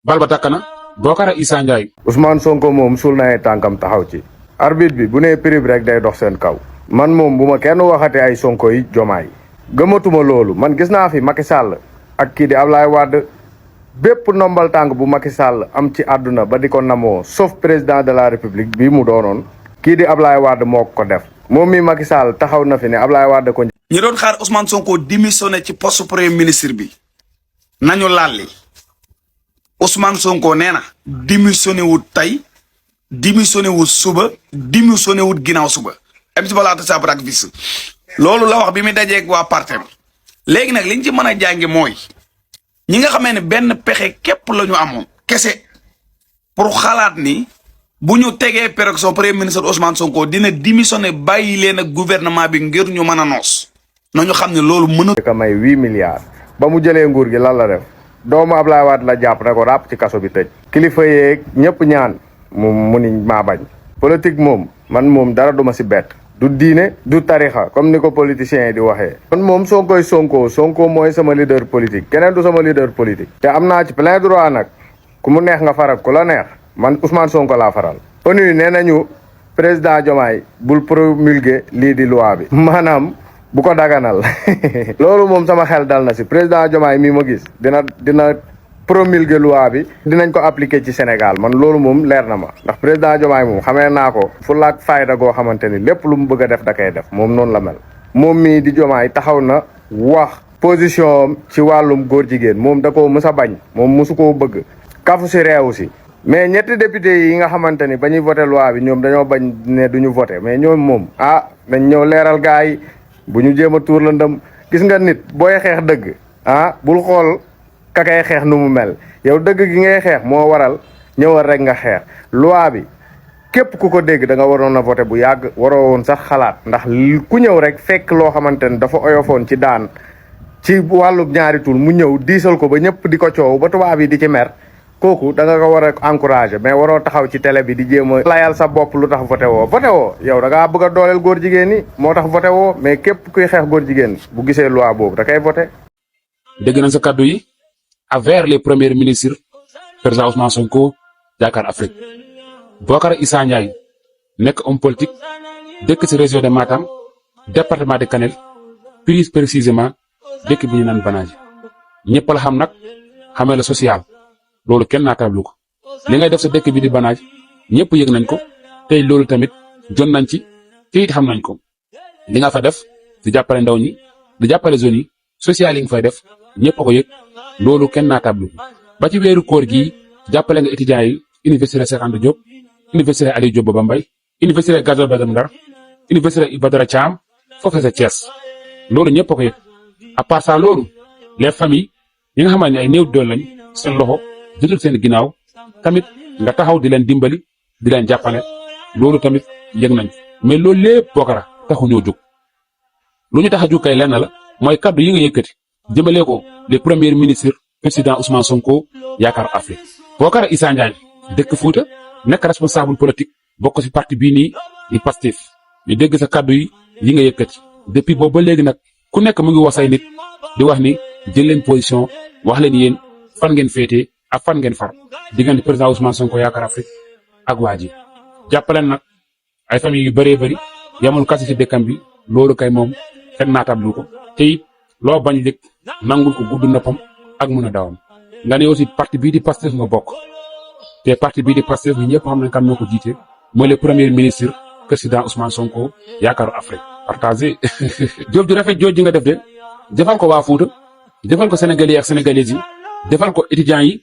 bal ba takk na Bocar Issa Ndiaye. Ousmane Sonko moom suul na ay tànkam taxaw ci. arbitre bi bu nee prix rek day dox seen kaw. man moom bu ma kenn waxate ay Sonko yi Jomaay. gëmatuma loolu man gis naa fi Macky Sall ak kii di Ablaye Wade bépp ndombal tànk bu Macky Sall am ci àdduna ba di ko namoo sauf président de la république bii mu doonoon. kii di Ablaye Wade moo ko def. moom mi Macky Sall taxaw na fi ne Ablaye Wade ko. ñi doon xaar Ousmane Sonko démissionné ci poste premier ministre bi nañu lalli Ousmane Sonko nee na démissionné wut tey démissionné wut suba démissionné wut ginnaaw suba. MC Balaata Sabra ak vis loolu la wax bi muy dajeeg waa partem léegi nag liñ ci mën a jànge mooy ñi nga xamee ne benn pexe képp la ñu amoon kese pour xalaat ni bu ñu tegee péréction premier ministre Ousmane Sonko dina démissionné bàyyi leen ak gouvernement bi ngir ñu mën a noos nañu xam ne loolu mënut ka may 8 milliards ba mu jëlee nguur gi lan la def doomu Ablaye Wade la jàpp ne ko ràpp ci kaso bi tëj. kilifa yeeg ñëpp ñaan mu ni maa bañ. politique moom man moom dara duma si bett. du diine du tarixa comme ni ko politiciens yi di waxee. man moom Sonko mooy sama leader politique keneen du sama leader politique. te am naa ci plein droit nag ku mu neex nga faral ku la neex man Ousmane Sonko laa faral. ONU nee nañu président Diomaye bul promulguer lii di loi bi. maanaam bu ko daganal loolu moom sama xel dal na si président Diomaye mii ma gis dina promulguer loi bi dinañ ko appliquer ci Sénégal man loolu moom leer na ma ndax président Diomaye moom xamee naa ko fulla ak fayda goo xamante ni lépp lu mu bëgg a def da koy def moom noonu la mel. moom mii di Diomaye taxaw na wax position ci wàllum góor jigéen moom da koo mës a bañ moom mësu koo bëgg kafu si réew si mais ñetti député yi nga xamante ni ba ñuy voté loi bi ñoom dañoo bañ ne duñu voté mais ñoom moom dañ ñëw leeral gars yi bu ñu jéem a tuur la ndëm gis nga nit booy xeex dëgg bul xool ka kay xeex nu mu mel yow dëgg gi ngay xeex moo waral ñëwal rek nga xeex loi bi képp ku ko dégg da nga waroon a voté bu yàgg waroo woon sax xalaat ndax ku ñëw rek fekk loo xamante ni dafa oyofoon ci daan ci wàllu ñaari tur mu ñëw diisal ko ba ñëpp di ko coow ba tubaab yi di ci mer kooku da nga ko war a encouragé mais waroo taxaw ci télé bi di jéem a layal sa bopp lu tax voté woo yow da ngaa bëgg a dooleel góor jigéen ñi moo tax voté woo mais képp kuy xeex góor jigéen bu gisee loi boobu da koy voté. dégg nañ sa kaddu yi envers les premiers ministres président Ousmane Sonko Yaakaar Afrique Bocar Issa Ndiaye nekk homme politique dëkk ci région de Matam département de Kanel plus précisément dëkk bi ñu naan Banaaji ñëpp la xam nag xamee la social loolu kenn naataablu ko li ngay def sa dëkk bi di Banaaji ñëpp yëg nañ ko tey loolu tamit jot nañ ci te it xam nañ ko li nga fa def di jàppale ndaw ñi di jàppale zone yi social yi nga fay def ñëpp a ko yëg loolu kenn naataablu ko ba ci weeru koor gii jàppale nga étudiants yi université Cheikh Anta Diop université Aliou Diop Baba Mbaye université Gaston Berger Ndar université Iba Der Thiam foofu sa Thiès loolu ñëpp a ko yëg à part ça loolu les familles yi nga xamante ne ay néew doole lañ seen loxo jotul seen ginnaaw tamit nga taxaw di leen dimbali di leen jàppale loolu tamit yëg nañ mais loolu lépp Bocar taxu ñoo jóg lu ñu tax a jóg kay lenn la mooy kaddu yi nga yëkkati jëmale ko les premiers ministres président Ousmane Sonko Yaakaar Afrique Bocar Issa Ndiaye dëkk Fuuta nekk responsable politique bokk ci parti bii nii di Pastef ñu dégg sa kaddu yi nga yëkkati depuis boobu ba léegi nag ku nekk mu ngi wax say nit di wax ni jël leen position wax leen yéen fan ngeen féetee ak fan ngeen far diggante président Ousmane Sonko Yaakaar Afrique ak waa ji jàppaleen nag ay famille yu bëree bëri yamul kasi ci dëkkam bi loolu kay moom fekk naatablu ko te it loo bañ lëg nangul ko gudd noppam ak mën a dawam nga ne aussi parti bii di Pastef nga bokk te parti bii di Pastef bi ñëpp xam nañ kan moo ko jiite mooy le premier ministre président Ousmane Sonko Yaakaaru Afrique partagé joof ju rafet jooj ji nga def de defal ko waa Fuuta defal ko sénégalais ak sénégalaises yi defal ko étudiants yi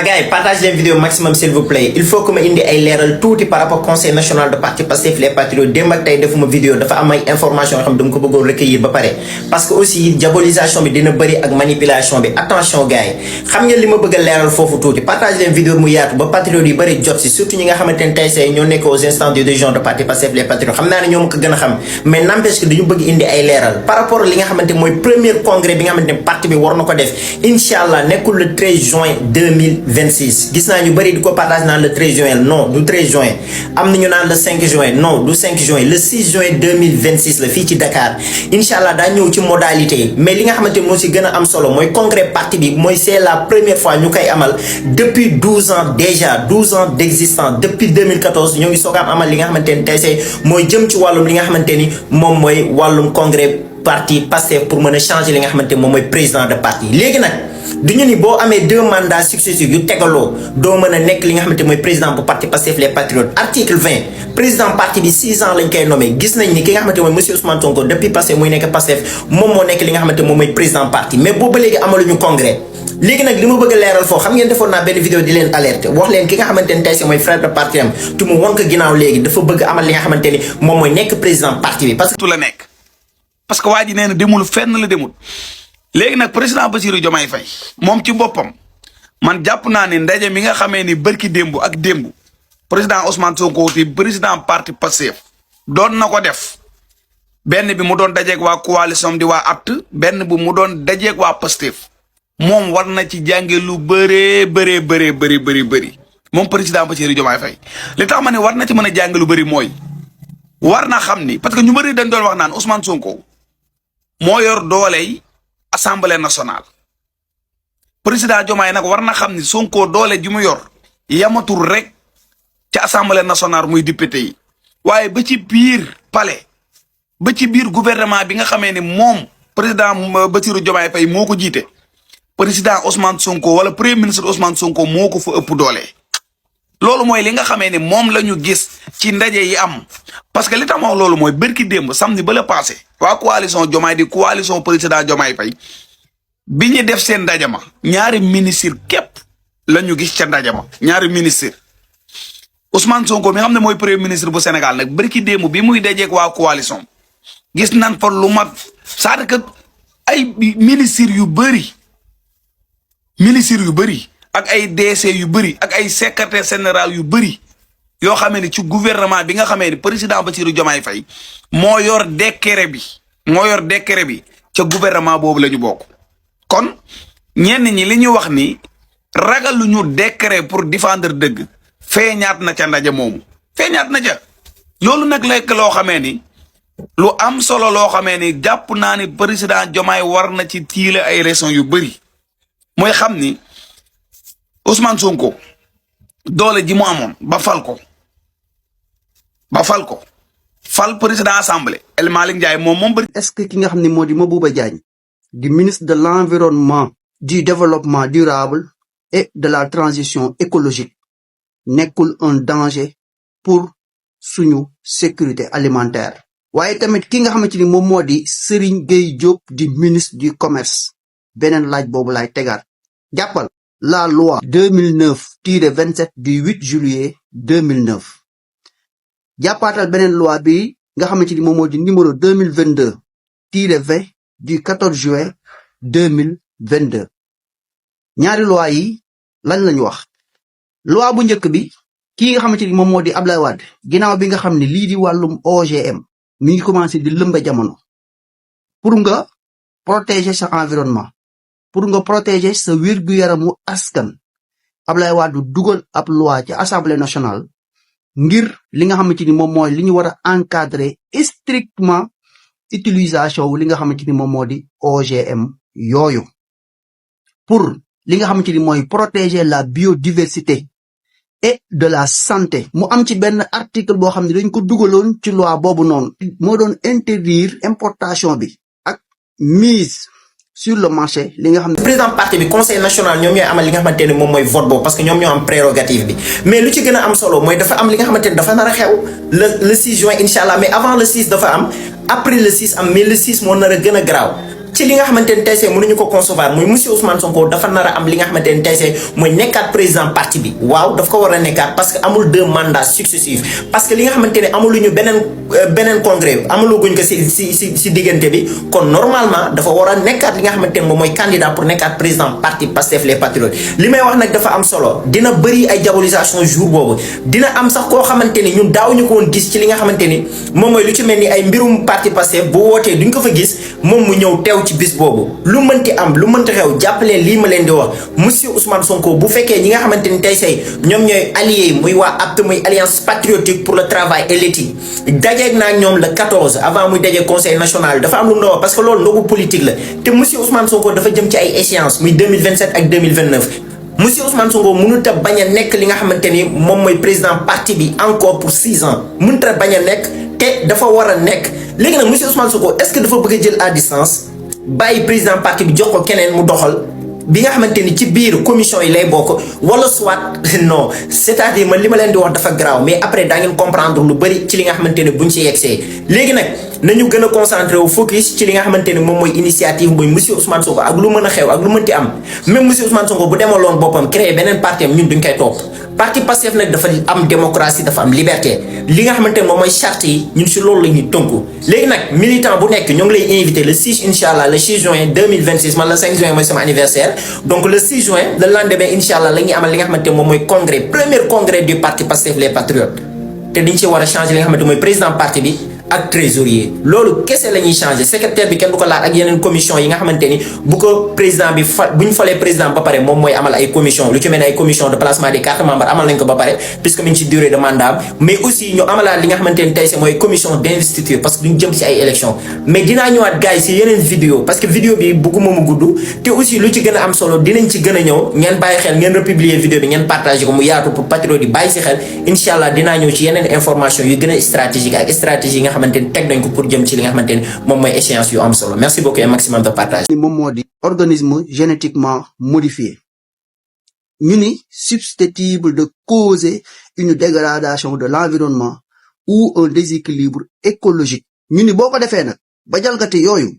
gars yi partage leen vidéo maximum s'il vous plaît il faut que ma indi ay leeral tuuti par rapport conseil national de parti Pastef les patriotes démb ak tey defuma vidéo dafa am ay information yoo xam ne dama ko bëggoon recueillir ba pare parce que aussi diabolisation bi dina bëri ak manipulation bi attention gars yi xam ngeen li ma bëgg a leeral foofu tuuti partage leen vidéo mu yaatu ba patriotes yu bëri jot si surtout ñi nga xamante ne tey say ñoo nekk aux instants de dirigeants de parti Pastef les patriotes xam naa ne ñoo ma ko gën a xam mais n'empêche que dañu bëgg indi ay leeral par rapport li nga xamante mooy premier congrès bi nga xamante ne parti bi war na ko def incha allah nekkul le 13 juin 2026 gis naa ñu bëri di ko partage naan le 13 juin non du 13 juin am na ñu naan le 5 juin non du 5 juin le 6 juin 2026 la fii ci Dakar incha allah daa ñëw ci modalité yi mais li nga xamante ni moo si gën a am solo mooy congrès parti bi mooy c'est la première fois ñu koy amal depuis 12 ans déjà 12 ans d'existence depuis 2014 ñoo ngi soog a amal li nga xamante ni tey see mooy jëm ci wàllum li nga xamante ni moom mooy wàllum congrès parti Pastef pour mën a changer li nga xamante ni moom mooy président de parti léegi nag duñu ni boo amee 2 mandats successifs yu tegaloo doo mën a nekk li nga xamante mooy président bu parti Pastef les Patriotes article 20 président parti bi 6 ans lañ koy nommé gis nañ ni ki nga xamante mooy monsieur Ousmane Sonko depuis Pastef muy nekk Pastef moom moo nekk li nga xamante moom mooy président parti mais boobu ba léegi amaluñu congrès léegi nag li ma bëgg a leeral foofu xam ngeen defoon naa benn vidéo di leen alerte wax leen ki nga xamante ni tey si mooy frère de parti am tu mu won ko ginnaaw léegi dafa bëgg amal li nga xamante ni moom mooy nekk président parti bi parce que tu la nekk parce que waa ji nee na demul fenn la demul léegi nag président Bassirou Diomaye Faye moom ci boppam man jàpp naa ne ndaje mi nga xamee ni bërki démb ak démb président Ousmane Sonko ti président parti Pastef doon na ko def benn bi mu doon dajeeg waa coalition di waa APT benn bi mu doon dajeeg waa Pastef moom war na ci jànge lu bëri moom président Bassirou Diomaye Faye li tax ma ne war na ci mën a jànge lu bëri mooy war na xam ni parce que ñu bëri dañ doon wax naan Ousmane Sonko moo yor dooley assemblée nationale président Diomaye nag war na xam ni Sonko doole ji mu yor yamatul rek ci assemblée nationale muy député yi waaye ba ci biir palais ba ci biir gouvernement bi nga xamee ne moom président Bassirou Diomaye Faye moo ko jiite président Ousmane Sonko wala premier ministre Ousmane Sonko moo ko fa ëpp doole. loolu mooy li nga xamee ne moom la ñu gis ci ndaje yi am parce que li tax ma wax loolu mooy bërki démb samedi ba la passé waa coalition Diomaye di coalition président Diomaye Faye bi ñu def seen ndaje ma ñaari ministre képp la ñu gis ca ndaje ma ñaari ministre Ousmane Sonko mi nga xam ne mooy premier ministre bu Sénégal nag bërki démb bi muy dajeek waa coalition gis nan fa lu mat c'est-à-dire que ay ministre yu bëri ak ay DC yu bëri ak ay secrétaire général yu bëri yoo xamee ni ci gouvernement bi nga xamee ni président Bassirou Diomaye Faye moo yor décret bi ca gouvernement boobu la ñu bokk. kon ñenn ñi li ñu wax ni ragaluñu décret pour défendre dëgg feeñaat na ca ndaje moomu feeñaat na ca loolu nag lekk loo xamee ni lu am solo loo xamee ni jàpp naa ni président Diomaye war na ci tiile ay raisons yu bëri mooy xam ni Ousmane Sonko doole ji mu amoon ba fal président assemblée El Malick Ndiaye moom bëri. est-ce que ki nga xam ne moo di Mabouba Diagne di ministre de l'environnement du développement durable et de la transition écologique nekkul un danger pour suñu sécurité alimentaire. waaye tamit ki nga xamante ni moom moo di Serigne Gueye Diop di ministre du commerce beneen laaj boobu laay tegaat jàppal. La loi 2009-27 du 8 juillet 2009 jàppaatal beneen loi bi nga xamante ni moom moo di numéro 2022-20 du 14 juin 2022 ñaari loi yi lañ lañu wax. loi bu njëkk bi kii nga xamante ni moom moo di Abdoulaye Wade ginnaaw bi nga xam ne lii di wàllum OGM mi ngi commencé di lëmba jamono pour nga protéger sa environnement. pour nga protéger sa wér-gu-yaramu askan Abdoulaye Wade dugal ab loi ci assemblée nationale ngir li nga xamante ni moom mooy li ñu war a encadrer strictement utilisation wu li nga xamante ni moom moo di OGM yooyu pour li nga xamante ni mooy protéger la biodiversité et de la santé mu am ci benn article boo xam ne dañ ko dugaloon ci loi boobu noonu moo doon interdire importation bi ak mise sur le marché li nga xam ne président parti bi conseil national ñoom ñooy amal li nga xamante ne moom mooy vote boobu parce que ñoom ñoo am prérogative bi mais lu ci gën a am solo mooy dafa am li nga xamante ne dafa nar a xew le 6 juin incha allah mais avant le 6 dafa am après le 6 am mais le 6 moo nar a gën a garaaw ci li nga xamante ne tey see mënuñu ko concevoir muy monsieur Ousmane Sonko dafa nar a am li nga xamante ne tey see mooy nekkaat président parti bi waaw daf ko war a nekkaat parce que amul 2 mandats successifs parce que li nga xamante ne amuluñu beneen congrès amuluguñ ko si diggante bi kon normalement dafa war a nekkaat li nga xamante ne moom mooy candidat pour nekkaat président parti Pastef les Patriotes li may wax nag dafa am solo dina bëri ay diabolisation jour boobu dina am sax koo xamante ni ñun daawuñu ko woon gis ci li nga xamante ni moom mooy lu ci mel ni ay mbirum parti Pastef bu wootee duñ ko fa gis moom mu ñëw teew ci bis boobu lu mënti am lu mënti xew jàppaleen lii ma leen di wax monsieur Ousmane Sonko bu fekkee ñi nga xamante ni tey say ñoom ñooy alliés muy waa APT muy alliance patriotique pour le travail et l'éthique dajeeg naa ñoom le 14 avant muy dajeeg conseil national dafa am lu mu doon wax parce que loolu ndogu politique la te monsieur Ousmane Sonko dafa jëm ci ay échéances muy 2027 ak 2029 monsieur Ousmane Sonko mënut a bañ a nekk li nga xamante ni moom mooy président parti bi encore pour 6 ans mënut a bañ a nekk te dafa war a nekk léegi nag monsieur Ousmane Sonko est-ce que dafa bëgg a jël à distance bàyyi président parti bi jox ko keneen mu doxal bi nga xamante ni ci biir commission yi lay bokk wala soit non c'est-à-dire man li ma leen di wax dafa graaw mais après daa ngeen comprendre lu bëri ci li nga xamante ne buñ ci yegsee léegi nag nañu gën a concentré wu focus ci li nga xamante ne moom mooy initiative mooy monsieur Ousmane Sonko ak lu mën a xew ak lu mënti am même monsieur Ousmane Sonko bu demaloon boppam créé beneen parti am ñun duñ koy topp parti Pastef nag dafa am démocratie dafa am liberté li nga xamante ne moom mooy charte yi ñun si loolu la ñuy tënku léegi nag militant bu nekk ñoo ngi lay invité le 6 incha allah le 6 juin 2026 man le 5 juin mooy sama anniversaire donc le 6 juin le lendemain incha allah la ñuy amal li nga xamante ne moom mooy congrès premier congrès du parti Pastef les patriotes te dañ ci war a changer li nga xamante mooy président parti bi ak trésorier loolu kese la ñuy changer secrétaire bi kenn du ko laal ak yeneen commission yi nga xamante ni bu ko président bi bu ñu falee président ba pare moom mooy amal ay commission lu ci mel ne ay commission de placement des cartes membres amal nañ ko ba pare puisque mi ngi ci durée de mandat mais aussi ñu amalaat li nga xamante ni tey si mooy commission d'investiture parce que duñ jëm si ay élections mais dinaa ñëwaat gars yi si yeneen vidéo parce que vidéo bi bugguma mu gudd te aussi lu ci gën a am solo dinañ ci gën a ñëw ngeen bàyyi xel ngeen republier vidéo bi ngeen partagé ko mu yaatu pour patriote yi bàyyi si xel incha allah dinaa ñëw ci yeneen information yu gën a stratégique ak stratégie yi nga xamante ni teg nañ ko pour jëm ci li nga xamante ni moom mooy échéance yu am solo merci beaucoup et maximum de partage. moom moo di organisme génétiquement modifié ñu ni susceptible de causer une dégradation de l'environnement ou un déséquilibre écologique ñu ni boo ko defee nag ba jalgati yooyu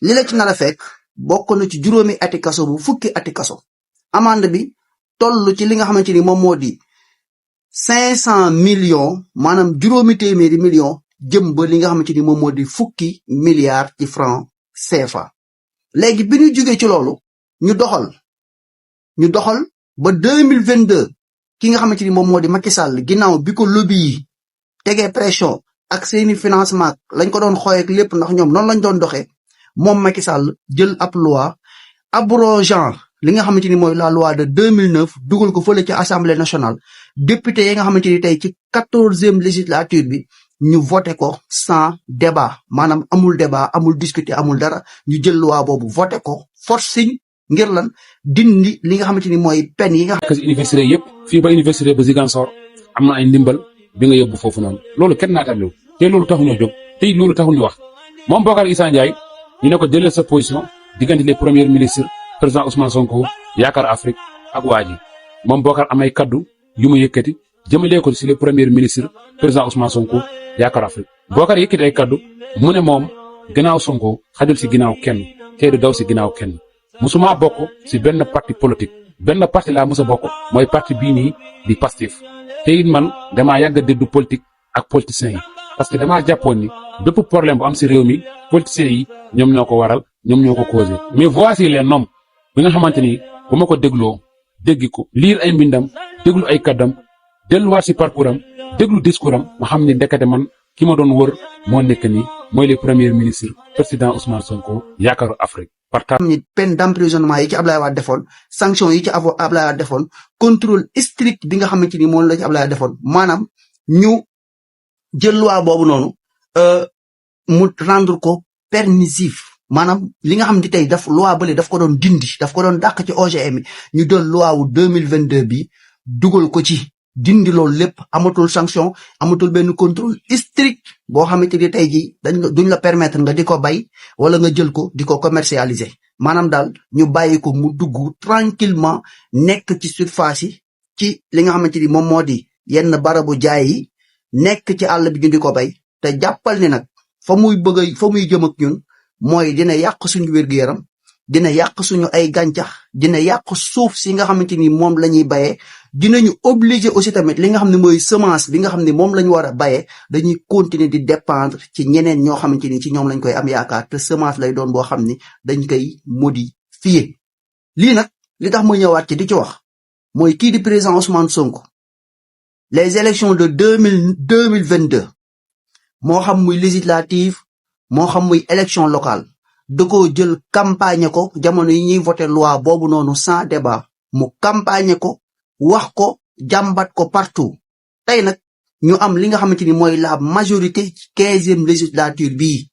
li la ci nar a fekk bokk na ci juróomi ati kaso bu fukki ati kaso amende bi toll ci li nga xamante ni moom moo di 500 millions maanaam juróomi téeméeri millions jëm ba li nga xamante ni moom moo di fukki milliards ci franc CFA léegi bi ñu jógee ci loolu ñu doxal ba 2022 ki nga xamante ni moom moo di Macky Sall ginnaaw bi ko lobby yi tegee pression ak seeni financement lañ ko doon xooy ak lépp ndax ñoom noonu lañ doon doxee moom Macky Sall jël ab loi abrogeant li nga xamante ni mooy la loi de 2009 dugal ko fële ci assemblée nationale député yi nga xamante ni tey ci 14e législature bi ñu voté ko sans débat maanaam amul débat amul discuter amul dara ñu jël loi boobu voté ko forcing ngir lan dindi li nga xamante ni mooy peine yi nga. parce que université yëpp fii ba université ba Ziguinchor am na ay ndimbal bi nga yóbbu foofu noonu loolu kenn naatable te loolu taxu ñoo jóg te loolu taxu ñu wax moom Bocar Issa Ndiaye ñu ne ko jëlee sa position diggante les premiers ministres président Ousmane Sonko Yaakaar Afrique ak waa ji moom Bocar amay kaddu yu mu yëkkati jëmalee ko si les premiers ministres président Ousmane Sonko Yaakaar Afrique Bocar yëkkati ay kaddu mu ne moom ginnaaw Sonko xajul si ginnaaw kenn te du daw si ginnaaw kenn musuma bokk si benn parti politique benn parti laa mos a bokk mooy parti bii nii di Pastef te it man damaa yàgg a déglu politique ak politiciens yi parce que damaa jàppoon ni bépp problème bu am si réew mi politiciens yi ñoom ñoo ko waral ñoom ñoo ko causé mais voici les noms bi nga xamante ni bu ma ko dégloo dégg ko lire ay mbindam déglu ay kaddam delluwaat si parcours am déglu discours am ma xam ni ndekete man ki ma doon wër moo nekk ni mooy les premiers ministres président Ousmane Sonko Yaakaaru Afrique. ni peine d'emprisonnement yi ci Abdoulaye Wade defoon sanction yi ci Abdoulaye Wade defoon contrôle strict bi nga xamante ni moom la ci Abdoulaye Wade defoon maanaam ñu jël loi boobu noonu mu rendre ko permissif maanaam li nga xam ne tey loi bële daf ko doon dindi daf ko doon dàq ci OGM ñu doon loi wu 2022 bi dugal ko ci dindi loolu lépp amatul sanction amatul benn contrôle strict boo xamante ni tey jii duñ la permettre nga di ko bay wala nga jël ko di ko commercialiser maanaam daal ñu bàyyi ko mu dugg tranquillement nekk ci surface yi ci li nga xamante ni moom moo di yenn barabu jaay yi nekk ci àll bi ñu di ko bay te jàppal ni nag fa muy jëm ak ñun mooy dina yàq suñu wér-gu-yaram dina yàq suñu ay gàncax dina yàq suuf si nga xamante ni moom la ñuy bayee dinañu obligé aussi tamit li nga xam ne mooy semence bi nga xam ne moom la ñu war a bayee dañuy continuer di dépendre ci ñeneen ñoo xamante ni ci ñoom lañ koy am yaakaar te semence lay doon boo xam ni dañ koy modifier. lii nag li tax ma ñëwaat ci di ci wax mooy kii di président Ousmane Sonko les élections de 2022 moo xam muy législative moo xam muy élection locale da ko jël campagne ko jamono yi ñuy voté loi boobu noonu sans débat mu campagne ko wax ko jàmbat ko partout tey nag ñu am li nga xamante ni mooy la majorité ci 15e législature bii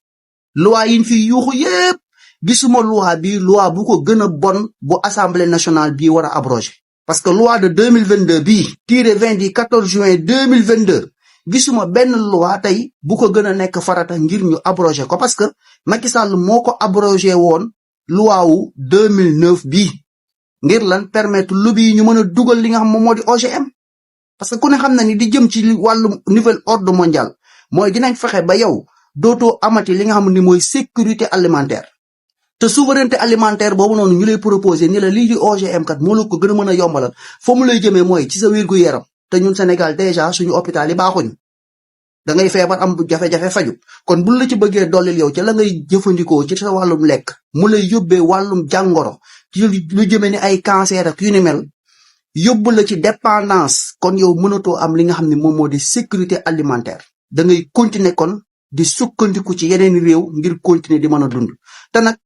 loi yi ñu fi yuuxu yépp gisuma loi bi loi bu ko gën a bon bu assemblée nationale bii war a abrogé parce que loi de 2022 bii tiré 20 du 14 juin 2022 gisuma benn loi tey bu ko gën a nekk farata ngir ñu abrogé ko parce que Macky Sall moo ko abrogé woon loi wu 2009 bii ngir lan permettre lobby yi ñu mën a dugal li nga xam moom moo di OGM parce que ku ne xam na ni di jëm ci wàllu nouvel ordre mondial mooy dinañ fexe ba yow dootoo amati li nga xam ni mooy sécurité alimentaire te souveraineté alimentaire boobu noonu ñu lay proposé ni la lii di OGM kat moo la ko gën a mën a yombalal fa mu lay jëmee mooy ci sa wérgu yaram te ñun Sénégal déjà suñu hôpital yi baaxuñu da ngay feebar am jafe-jafe faju kon buñ la ci bëggee dollil yow ci la ngay jëfandikoo ci sa wàllum lekk mu lay yóbbee wàllum jàngoro ci lu jëmee ni ay cancer ak yu ni mel yóbbu la ci dépendance kon yow mënatoo am li nga xam ne moom moo di sécurité alimentaire da ngay continuer kon di sukkandiku ci yeneen réew ngir continuer di mën a dund te nag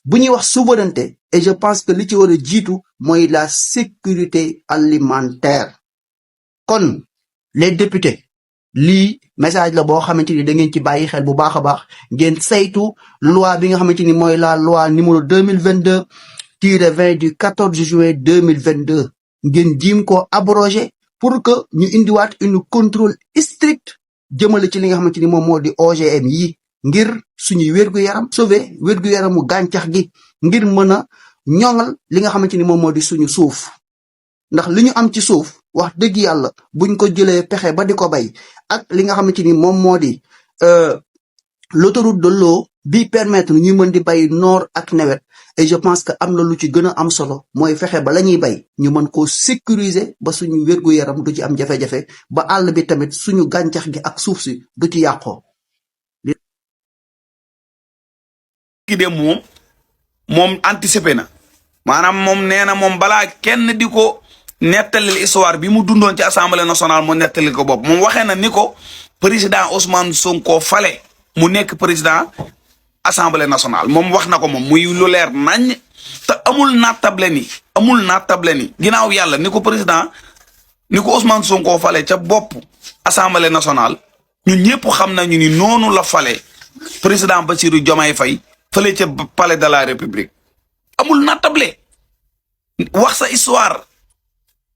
bu ñuy wax souveraineté et je pense que li ci war a jiitu mooy la sécurité alimentaire kon les députés lii message la boo xamante ni da ngeen ci bàyyi xel bu baax a baax ngeen saytu loi bi nga xamante ni mooy la loi numéro 2022-20 du 14 juin 2022 ngeen jiim ko abrogé pour que ñu indiwaat une contrôle strict jëmale ci li nga xamante ni moom moo di OGM yi ngir suñuy wér-gu-yaram sauver wér-gu-yaramu gàncax gi ngir mën a ñoŋal li nga xamante ni moom moo di suñu suuf ndax li ñu am ci suuf wax dëgg yàlla buñ ko jëlee pexe ba di ko bay ak li nga xamante ni moom moo di l'autoroute de l'eau bi permettre ñuy mën di bay noor ak nawet et je pense que am na lu ci gën a am solo mooy fexe ba la ñuy bay ñu mën koo sécuriser ba suñu wér-gu-yaram du ci am jafe-jafe ba àll bi tamit suñu gàncax gi ak suuf si du ci yàqoo. ki dem moom anticipé na maanaam moom nee na moom balaa kenn di ko nettalil histoire bi mu dundoon ci assemblée nationale mu nettalil ko bopp moom waxee na ni ko président Ousmane Sonko fale mu nekk président assemblée nationale moom wax na ko moom muy lu leer nañ te amul nattable ni ginnaaw yàlla ni ko président ni ko Ousmane Sonko fale ca bopp assemblée nationale ñun ñëpp xam nañu ni noonu la fale président Bassirou Diomaye Faye fale ca palais de la république amul nattable wax sa histoire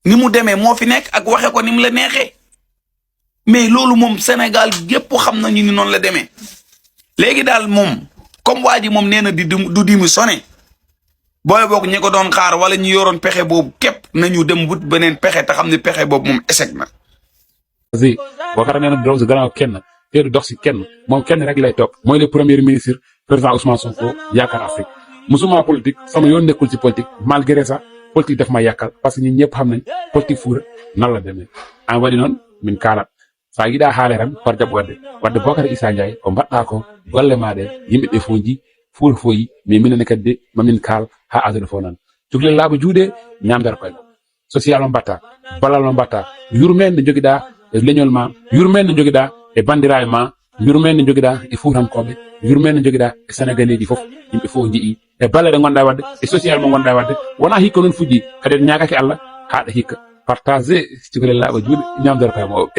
ni mu demee moo fi nekk ak waxe ko ni mu la neexee mais loolu moom Sénégal gépp xam nañu ni noonu la demee léegi daal moom comme waa ji moom nee na du démissionné booy boog ñi ko doon xaar wala ñu yoroon pexe boobu képp nañu dem wut beneen pexe te xam ne pexe boobu moom échec na. si Bokar nee na dox si gannaaw kenn te du dox si kenn moom kenn rek lay topp mooy le premier ministre président Ousmane Sonko yaakaar Afrique musuma politique sama yoon nekkul ci politique malgré ça politique daf ma yàkkal parce que ñun ñëpp xam nañ politique fuura nan la demee en waɗi noon min kaalat sa yiɗa haale tan par jaɓ wadde Bocar Issa Ndiaye ko mbaɗɗa ko golle maɗe yimɓe ɓe fof ji fuura fof yi mais minenne kadi de mamin kaal ha aduna fof nan cukalel laaɓa juuɗe ñamdata koye social o mbatta ballal o mbatta yurmen nde joguiɗa e leñol ma yurmen nde joguiɗa e bandiraɓe ma yurmen nde joguiɗa e fuutankoɓe yurmen nde joguiɗa e sénégalais ji fof yimɓe fof jii e balle ɗe gonɗa wadde e social mo gonɗa wadde wona hikka noon fuɗɗi kadi en ñagaki Allah haɗa hikka partagé cukalel laaɓa juuɗe ñamdata koye mawɓe